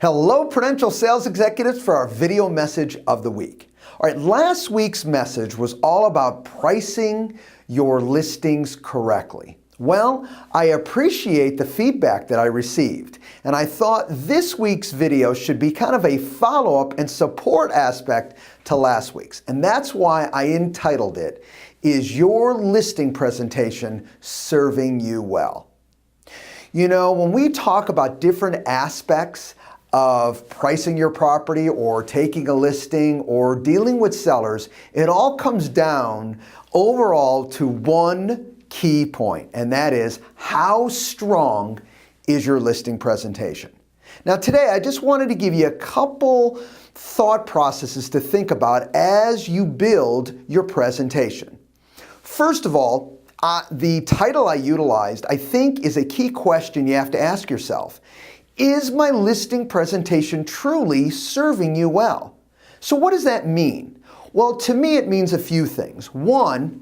Hello, potential sales executives, for our video message of the week. All right, last week's message was all about pricing your listings correctly. Well, I appreciate the feedback that I received, and I thought this week's video should be kind of a follow-up and support aspect to last week's. And that's why I entitled it, "Is Your Listing Presentation Serving You Well?" You know, when we talk about different aspects of pricing your property or taking a listing or dealing with sellers, it all comes down overall to one key point, and that is, how strong is your listing presentation? Now today I just wanted to give you a couple thought processes to think about as you build your presentation. First of all, the title I utilized, I think, is a key question you have to ask yourself. Is my listing presentation truly serving you well? So what does that mean? Well, to me it means a few things. One,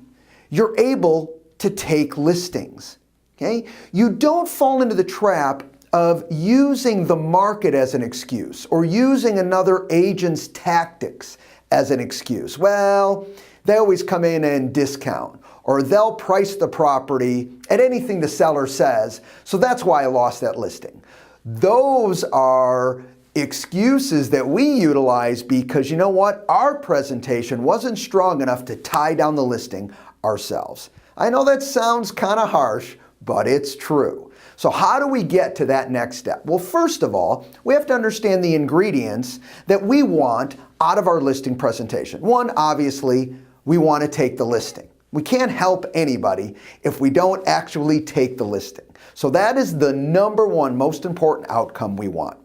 you're able to take listings. Okay? You don't fall into the trap of using the market as an excuse or using another agent's tactics as an excuse. Well, they always come in and discount, or they'll price the property at anything the seller says, so that's why I lost that listing. Those are excuses that we utilize because, you know what, our presentation wasn't strong enough to tie down the listing ourselves. I know that sounds kind of harsh, but it's true. So how do we get to that next step? Well, first of all, we have to understand the ingredients that we want out of our listing presentation. One, obviously, we want to take the listing. We can't help anybody if we don't actually take the listing. So that is the number one most important outcome we want.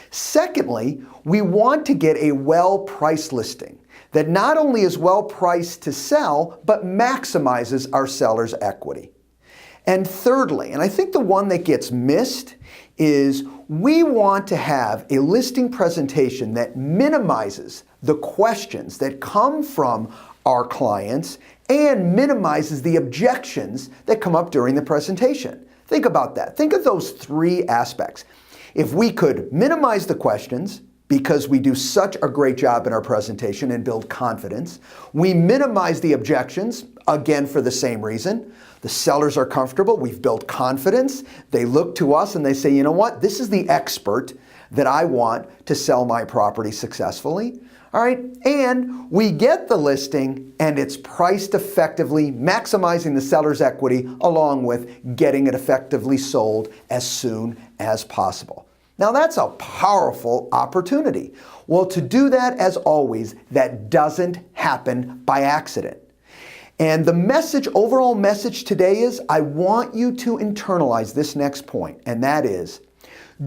Secondly, we want to get a well-priced listing that not only is well-priced to sell, but maximizes our seller's equity. And thirdly, and I think the one that gets missed, is we want to have a listing presentation that minimizes the questions that come from our clients and minimizes the objections that come up during the presentation. Think about that. Think of those three aspects. If we could minimize the questions, because we do such a great job in our presentation and build confidence, we minimize the objections, again for the same reason. The sellers are comfortable, we've built confidence, they look to us and they say, you know what, this is the expert that I want to sell my property successfully. All right, and we get the listing and it's priced effectively, maximizing the seller's equity along with getting it effectively sold as soon as possible. Now that's a powerful opportunity. Well, to do that, as always, that doesn't happen by accident. And the message, overall message today is, I want you to internalize this next point, and that is,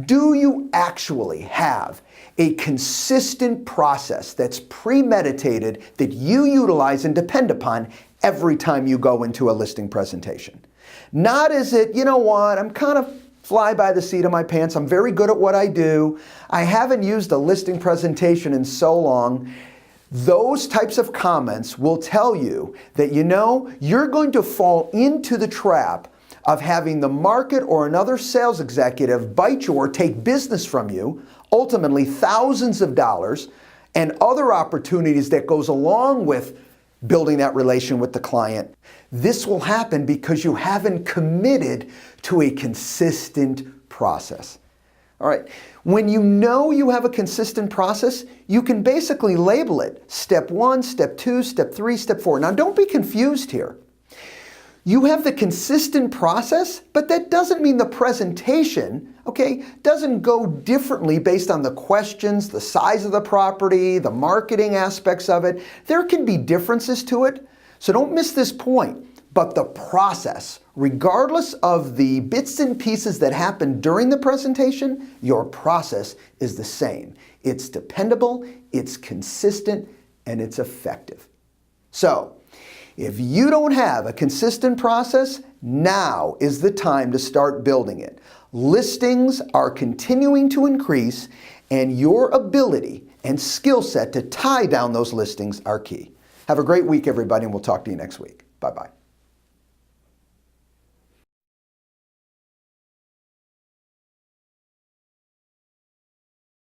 do you actually have a consistent process that's premeditated that you utilize and depend upon every time you go into a listing presentation? Not is it, you know what, I'm kind of fly by the seat of my pants, I'm very good at what I do, I haven't used a listing presentation in so long. Those types of comments will tell you that, you know, you're going to fall into the trap of having the market or another sales executive bite you or take business from you, ultimately thousands of dollars, and other opportunities that goes along with building that relation with the client. This will happen because you haven't committed to a consistent process. All right, when you know you have a consistent process, you can basically label it step 1, step 2, step 3, step 4. Now don't be confused here. You have the consistent process, but that doesn't mean the presentation, okay, doesn't go differently based on the questions, the size of the property, the marketing aspects of it. There can be differences to it, so don't miss this point. But the process, regardless of the bits and pieces that happen during the presentation, your process is the same. It's dependable, it's consistent, and it's effective. So, if you don't have a consistent process, now is the time to start building it. Listings are continuing to increase, and your ability and skill set to tie down those listings are key. Have a great week, everybody, and we'll talk to you next week. Bye-bye.